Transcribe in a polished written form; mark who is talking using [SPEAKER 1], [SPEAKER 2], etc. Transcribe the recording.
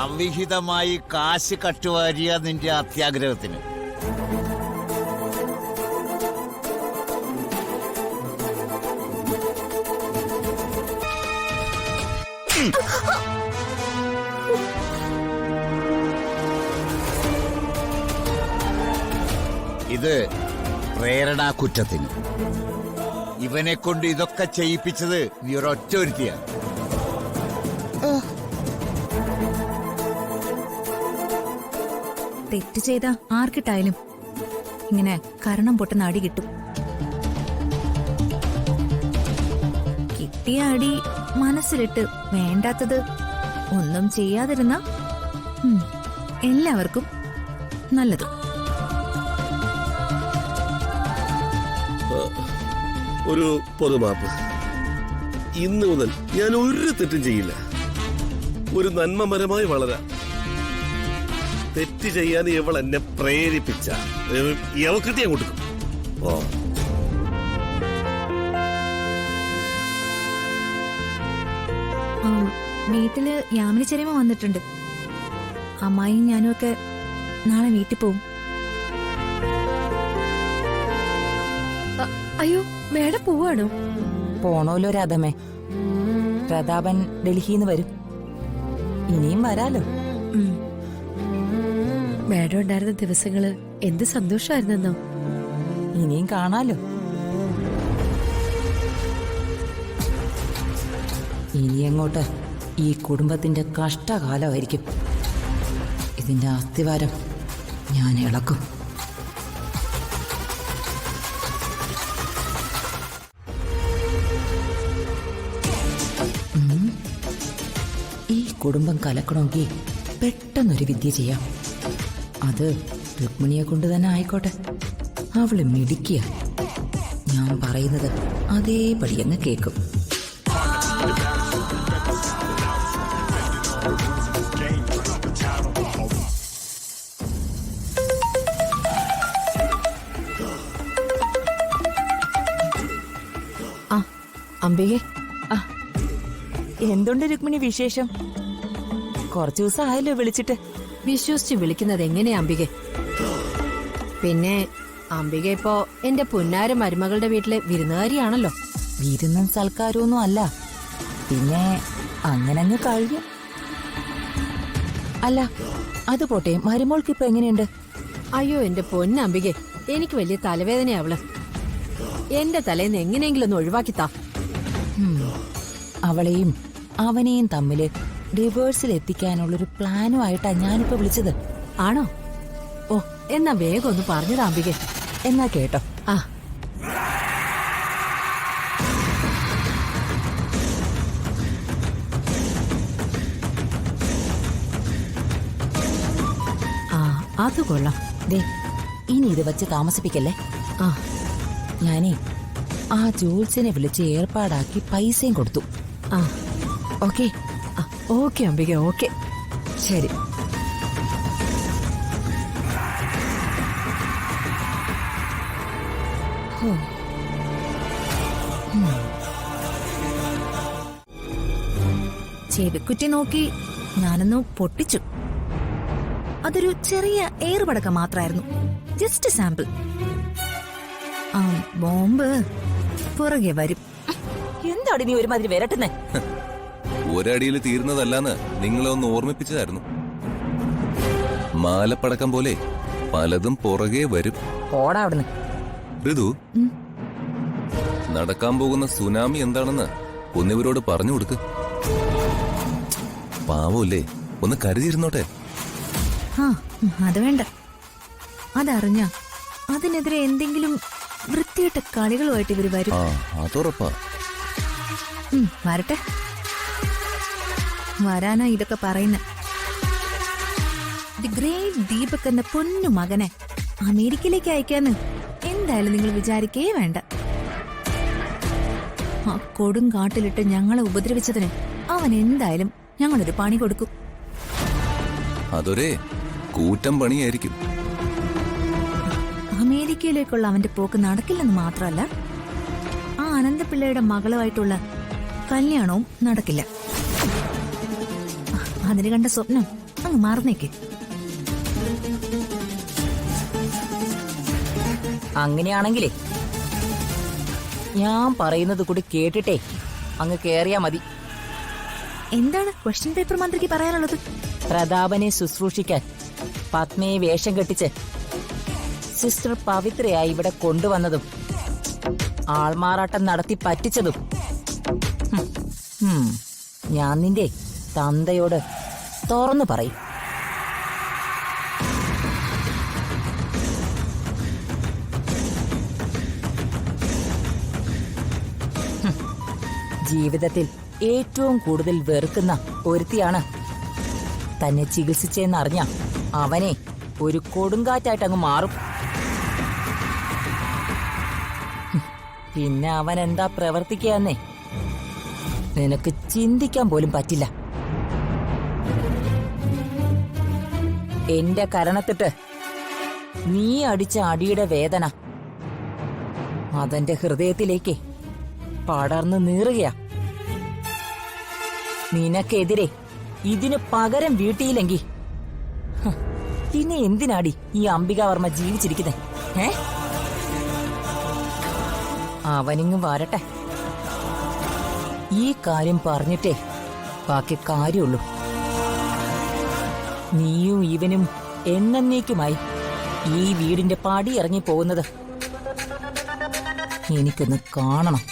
[SPEAKER 1] അവിഹിതമായി കാശ് കട്ടുവാരിയ നിന്റെ അത്യാഗ്രഹത്തിന്. ഇത് പ്രേരണാ കുറ്റത്തിന്. ഇവനെ കൊണ്ട് ഇതൊക്കെ ചെയ്യിപ്പിച്ചത് നീ ഒരൊറ്റ ഒരുത്തിയാണ്.
[SPEAKER 2] തെറ്റ് ചെയ്ത ആർക്കിട്ടായാലും ഇങ്ങനെ കരണം പൊട്ടുന്ന അടി കിട്ടും. കിട്ടിയ അടി മനസ്സിലിട്ട് വേണ്ടാത്തത് ഒന്നും ചെയ്യാതിരുന്ന എല്ലാവർക്കും നല്ലത്.
[SPEAKER 3] ഒരു പൊതുമാപ്പ്. ഇന്നു മുതൽ ഞാൻ ഒരു തെറ്റും ചെയ്യില്ല. ഒരു നന്മമരമായി വളരാം. തെറ്റ് ചെയ്യാൻ ഇവൾ എന്നെ പ്രേരിപ്പിച്ച യവക്കിട്ട് ഞാൻ കൊടുക്കും. ഓ
[SPEAKER 2] വീട്ടില് യാമിനി ചെറിയമ്മ വന്നിട്ടുണ്ട്. അമ്മായിയും ഞാനും ഒക്കെ നാളെ വീട്ടിൽ പോവും.
[SPEAKER 4] അയ്യോ, മേഡം പോവാണോ?
[SPEAKER 5] പോണോലോ രാധമേ. പ്രതാപൻ ഡൽഹിന്ന് വരും. ഇനിയും വരാലോ.
[SPEAKER 4] മേഡം ഉണ്ടായിരുന്ന ദിവസങ്ങള് എന്ത് സന്തോഷമായിരുന്നെന്നോ.
[SPEAKER 5] ഇനിയും കാണാലോ. ഇനി അങ്ങോട്ട് ഈ കുടുംബത്തിന്റെ കഷ്ടകാലമായിരിക്കും. ഇതിന്റെ അസ്ഥിവാരം ഞാൻ ഇളക്കും. ഈ കുടുംബം കലക്കണമെങ്കിൽ പെട്ടെന്നൊരു വിദ്യ ചെയ്യാം. അത് രുക്മിണിയെ കൊണ്ട് തന്നെ ആയിക്കോട്ടെ. അവള് മിടിക്കുക. ഞാൻ പറയുന്നത് അതേപടി അങ്ങ് കേൾക്കും.
[SPEAKER 4] അംബികെ,
[SPEAKER 5] എന്തുണ്ട് രുക്മിണി വിശേഷം? കുറച്ചു ദിവസം ആയല്ലോ വിളിച്ചിട്ട്.
[SPEAKER 4] വിശ്വസിച്ച് വിളിക്കുന്നത് എങ്ങനെയാ അംബികെ? പിന്നെ അംബിക ഇപ്പോ എന്റെ പുന്നാര മരുമകളുടെ വീട്ടിലെ വിരുന്നുകാരിയാണല്ലോ.
[SPEAKER 5] വിരുന്നും സൽക്കാരമൊന്നും അല്ല. പിന്നെ അങ്ങനങ്ങ് കഴിഞ്ഞു. അല്ല അത് പോട്ടെ, മരുമോൾക്ക് ഇപ്പൊ എങ്ങനെയുണ്ട്?
[SPEAKER 4] അയ്യോ എന്റെ പൊന്നംബികെ, എനിക്ക് വലിയ തലവേദനയാവള്. എന്റെ തലേന്ന് എങ്ങനെയെങ്കിലും ഒന്ന് ഒഴിവാക്കിത്താ.
[SPEAKER 5] അവളെയും അവനെയും തമ്മില് ഡിവോഴ്സിൽ എത്തിക്കാനുള്ളൊരു പ്ലാനുമായിട്ടാ ഞാനിപ്പോ വിളിച്ചത്.
[SPEAKER 4] ആണോ? ഓ, എന്നാ വേഗം ഒന്ന് പറഞ്ഞതാ അംബികെ.
[SPEAKER 5] എന്നാ കേട്ടോ.
[SPEAKER 4] ആ അത് കൊള്ളാം.
[SPEAKER 5] ദേ, ഇനി ഇത് വെച്ച് താമസിപ്പിക്കല്ലേ.
[SPEAKER 4] ആ
[SPEAKER 5] ഞാനേ ആ ജോത്സ്യനെ വിളിച്ച് ഏർപ്പാടാക്കി പൈസയും കൊടുത്തു.
[SPEAKER 4] ആ
[SPEAKER 5] ഓക്കെ?
[SPEAKER 4] Okay Ambika, okay.
[SPEAKER 5] ശരി.
[SPEAKER 2] ചെവിക്കുറ്റി നോക്കി ഞാനൊന്ന് പൊട്ടിച്ചു. അതൊരു ചെറിയ ഏറുപടക്കം മാത്രമായിരുന്നു. Just sample. ബോംബ് പുറകെ വരും.
[SPEAKER 5] എന്താണ് നീ ഒരുമാതിരി വരട്ടുന്നേ?
[SPEAKER 6] ഒരടിയിൽ തീരുന്നതല്ലാന്ന് നിങ്ങളെ ഒന്ന് ഓർമ്മിപ്പിച്ചതായിരുന്നു. മാലപ്പടക്കം പോലെ പലതും പുറകെ വരും.
[SPEAKER 5] പോടാ അവിടുന്ന്.
[SPEAKER 6] ഋതു, നടക്കാൻ പോകുന്ന സുനാമി എന്താണെന്ന് ഒന്നിവരോട് പറഞ്ഞു കൊടുക്ക്. പാവല്ലേ, ഒന്ന് കരുതിയിരുന്നോട്ടെ.
[SPEAKER 2] അത് വേണ്ട. അതറിഞ്ഞ അതിനെതിരെ എന്തെങ്കിലും വൃത്തിയിട്ട കളികളുമായിട്ട് ഇവര് വരും.
[SPEAKER 6] അതുറപ്പാ.
[SPEAKER 2] വരട്ടെ. വരാനാ ഇതൊക്കെ പറയുന്ന. ദി ഗ്രേറ്റ് ദീപക് എന്ന പൊന്നു മകനെ അമേരിക്കയിലേക്ക് അയക്കാന്ന് എന്തായാലും നിങ്ങൾ വിചാരിക്കേ വേണ്ട. ആ കൊടും കാട്ടിലിട്ട് ഞങ്ങളെ ഉപദ്രവിച്ചതിന് അവൻ എന്തായാലും ഞങ്ങളൊരു പണി കൊടുക്കും.
[SPEAKER 6] അതൊരേ കൂറ്റം പണിയായിരിക്കും.
[SPEAKER 2] അമേരിക്കയിലേക്കുള്ള അവന്റെ പോക്ക് നടക്കില്ലെന്ന് മാത്രമല്ല, ആ അനന്തപിള്ളയുടെ മകളുമായിട്ടുള്ള കല്യാണവും നടക്കില്ല. അതിന് കണ്ട സ്വപ്നം അങ്ങ് മറന്നേക്ക്.
[SPEAKER 5] അങ്ങനെയാണെങ്കിലേ ഞാൻ പറയുന്നത് കൂടി കേട്ടിട്ടേ അങ്ങ് കേറിയാ മതി.
[SPEAKER 2] എന്താണ് ക്വസ്റ്റ്യൻ പേപ്പർ മന്ത്രിക്ക് പറയാനുള്ളത്?
[SPEAKER 5] പ്രതാപനെ ശുശ്രൂഷിക്കാൻ പത്മയെ വേഷം കെട്ടിച്ച് സിസ്റ്റർ പവിത്രയായി ഇവിടെ കൊണ്ടുവന്നതും ആൾമാറാട്ടം നടത്തി പറ്റിച്ചതും ഞാൻ നിന്റെ തന്തയോട് തുറന്നു പറയും. ജീവിതത്തിൽ ഏറ്റവും കൂടുതൽ വെറുക്കുന്ന ഒരുത്തിയാണ് തന്നെ ചികിത്സിച്ചെന്നറിഞ്ഞ അവനെ ഒരു കൊടുങ്കാറ്റായിട്ട് അങ്ങ് മാറും. പിന്നെ അവൻ എന്താ പ്രവർത്തിക്കാന്നേ നിനക്ക് ചിന്തിക്കാൻ പോലും പറ്റില്ല. എന്റെ കരണത്തിട്ട് നീ അടിച്ച അടിയുടെ വേദന അതെന്റെ ഹൃദയത്തിലേക്ക് പടർന്നു നീറുകയാ. നിനക്കെതിരെ ഇതിന് പകരം വീട്ടിയില്ലെങ്കിൽ പിന്നെ എന്തിനാടി ഈ അംബികാവർമ്മ ജീവിച്ചിരിക്കുന്നേ? അവനിങ്ങും വരട്ടെ. ഈ കാര്യം പറഞ്ഞിട്ടേ ബാക്കി കാര്യമുള്ളൂ. നീയും ഇവനും എന്നേക്കുമായി ഈ വീടിന്റെ പടി ഇറങ്ങി പോകുന്നത് എനിക്കൊന്ന് കാണണം.